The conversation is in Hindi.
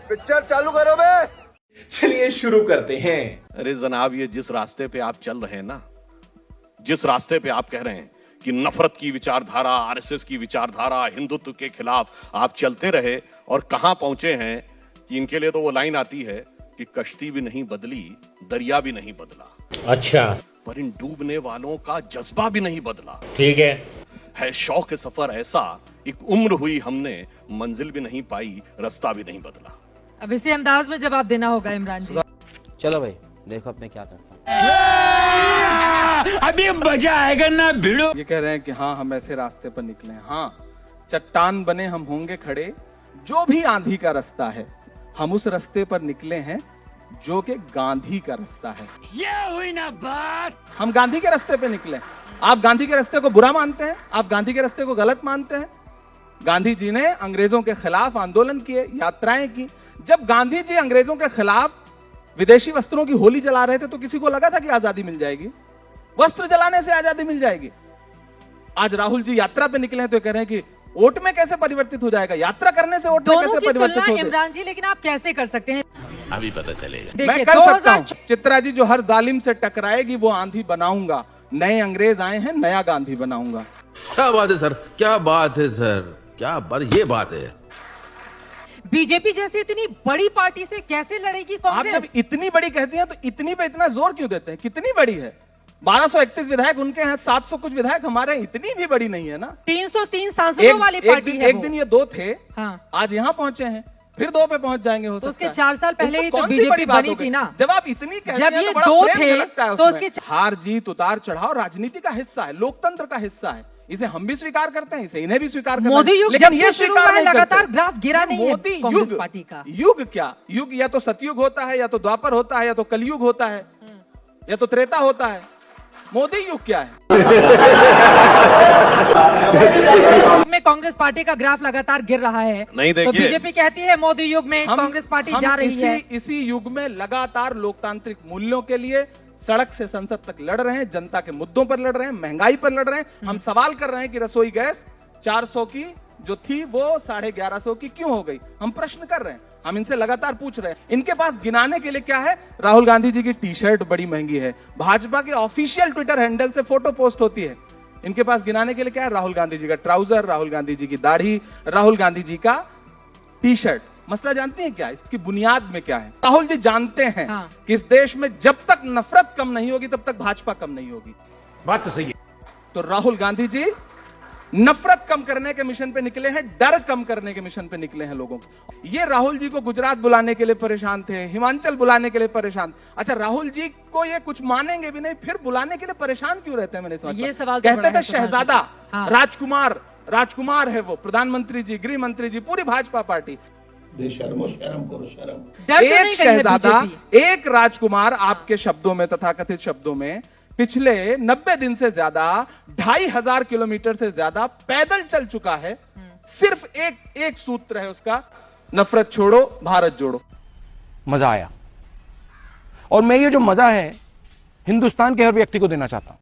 पिक्चर चालू करो बे। चलिए शुरू करते हैं। अरे जनाब, ये जिस रास्ते पे आप चल रहे हैं ना, जिस रास्ते पे आप कह रहे हैं कि नफरत की विचारधारा, आरएसएस की विचारधारा, हिंदुत्व के खिलाफ आप चलते रहे और कहां पहुंचे हैं कि इनके लिए तो वो लाइन आती है कि कश्ती भी नहीं बदली, दरिया भी नहीं बदला। अच्छा, पर इन डूबने वालों का जज्बा भी नहीं बदला। ठीक है शौक सफर ऐसा, एक उम्र हुई हमने, मंजिल भी नहीं पाई, रास्ता भी नहीं बदला। अब इसी अंदाज में जवाब देना होगा इमरान जी। चलो भाई, देखो अब मैं क्या करता हूँ। अभी मजा आएगा ना भिड़ो। ये कह रहे हैं कि हाँ हम ऐसे रास्ते पर निकले हैं। हाँ, चट्टान बने हम होंगे खड़े, जो भी आंधी का रास्ता है, हम उस रास्ते पर निकले हैं जो कि गांधी का रास्ता है। ये हुई ना बात। हम गांधी के रास्ते पे निकले। आप गांधी के रास्ते को बुरा मानते हैं, आप गांधी के रास्ते को गलत मानते हैं। गांधी जी ने अंग्रेजों के खिलाफ आंदोलन किए, यात्राएं की। जब गांधी जी अंग्रेजों के खिलाफ विदेशी वस्त्रों की होली जला रहे थे तो किसी को लगा था कि आजादी मिल जाएगी? वस्त्र जलाने से आजादी मिल जाएगी? आज राहुल जी यात्रा पे निकले हैं तो कह रहे हैं कि वोट में कैसे परिवर्तित हो जाएगा, यात्रा करने से वोट में कैसे परिवर्तित हो जाएगा? इमरान जी, लेकिन आप कैसे कर सकते हैं? अभी पता चलेगा। मैं कर सकता हूं। चित्रा जी, जो हर जालिम से टकराएगी वो आंधी बनाऊंगा। नए अंग्रेज आए हैं, नया गांधी बनाऊंगा। क्या बात है सर, क्या बात है सर, क्या बात, ये बात है। बीजेपी जैसी इतनी बड़ी पार्टी से कैसे लड़ेगी आप कांग्रेस? जब इतनी बड़ी कहती हैं तो इतनी पे इतना जोर क्यों देते हैं? कितनी बड़ी है? 1231 विधायक उनके हैं, 700 कुछ विधायक हमारे हैं। इतनी भी बड़ी नहीं है ना। 303 सांसदों वाली पार्टी है। एक दिन ये 2 थे, हाँ। आज यहाँ पहुंचे हैं, फिर 2 पे पहुंच जाएंगे हो तो सकता है। उसके 4 साल पहले ही तो कौन सी बीजेपी बड़ी बात बनी हो गई? थी ना। जब आप इतनी कहते जब हैं ये तो बड़ा 2 प्रेम थे झलकता है तो उसमें। उसके हार जीत, उतार चढ़ाव राजनीति का हिस्सा है, लोकतंत्र का हिस्सा है। इसे हम भी स्वीकार करते हैं, इसे इन्हें भी स्वीकार करना है। मोदी युग लेकिन जब ये से शुरू स्वीकार हुआ है, नहीं लगातार करते। ग्राफ गिरा नहीं है मोदी कांग्रेस युग, पार्टी का। युग क्या? युग या तो सतयुग होता है, या तो द्वापर होता है, या तो कलयुग होता है, या तो त्रेता होता है। मोदी युग क्या है? में कांग्रेस पार्टी का ग्राफ लगातार गिर रहा है। नहीं, तो देखिए, बीजेपी कहती है मोदी युग में कांग्रेस पार्टी जा रही है। इसी युग में लगातार लोकतांत्रिक मूल्यों के लिए सड़क से संसद तक लड़ रहे हैं, जनता के मुद्दों पर लड़ रहे हैं, महंगाई पर लड़ रहे हैं। हम सवाल कर रहे हैं कि रसोई गैस 400 की जो थी वो 1150 की क्यों हो गई? हम प्रश्न कर रहे हैं, हम इनसे लगातार पूछ रहे हैं। इनके पास गिनाने के लिए क्या है? राहुल गांधी जी की टी शर्ट बड़ी महंगी है, भाजपा के ऑफिशियल ट्विटर हैंडल से फोटो पोस्ट होती है। इनके पास गिनाने के लिए क्या है? राहुल गांधी जी का ट्राउजर, राहुल गांधी जी की दाढ़ी, राहुल गांधी जी का टी शर्ट। मसला जानती हैं क्या? इसकी बुनियाद में क्या है? राहुल जी जानते हैं हाँ। कि इस देश में जब तक नफरत कम नहीं होगी तब तक भाजपा कम नहीं होगी। बात तो सही है। तो राहुल गांधी जी नफरत कम करने के मिशन पे निकले हैं, डर कम करने के मिशन पे निकले हैं लोगों को। ये राहुल जी को गुजरात बुलाने के लिए परेशान थे, हिमाचल बुलाने के लिए परेशान। अच्छा, राहुल जी को ये कुछ मानेंगे भी नहीं, फिर बुलाने के लिए परेशान क्यों रहते हैं? मैंने समझ ये सवाल तो बड़ा कहते है थे शहजादा, हाँ। राजकुमार है वो, प्रधानमंत्री जी, गृह मंत्री जी, पूरी भाजपा पार्टी। बेशर्मो, शर्म करो शर्म। डर तो एक नहीं गई है शहजादा, बीजेपी। एक राजकुमार, आपके शब्दों में, तथाकथित शब्दों में, पिछले 90 दिन से ज्यादा 2500 किलोमीटर से ज्यादा पैदल चल चुका है। सिर्फ एक सूत्र है उसका, नफरत छोड़ो, भारत जोड़ो। मजा आया, और मैं ये जो मजा है हिंदुस्तान के हर व्यक्ति को देना चाहता हूं।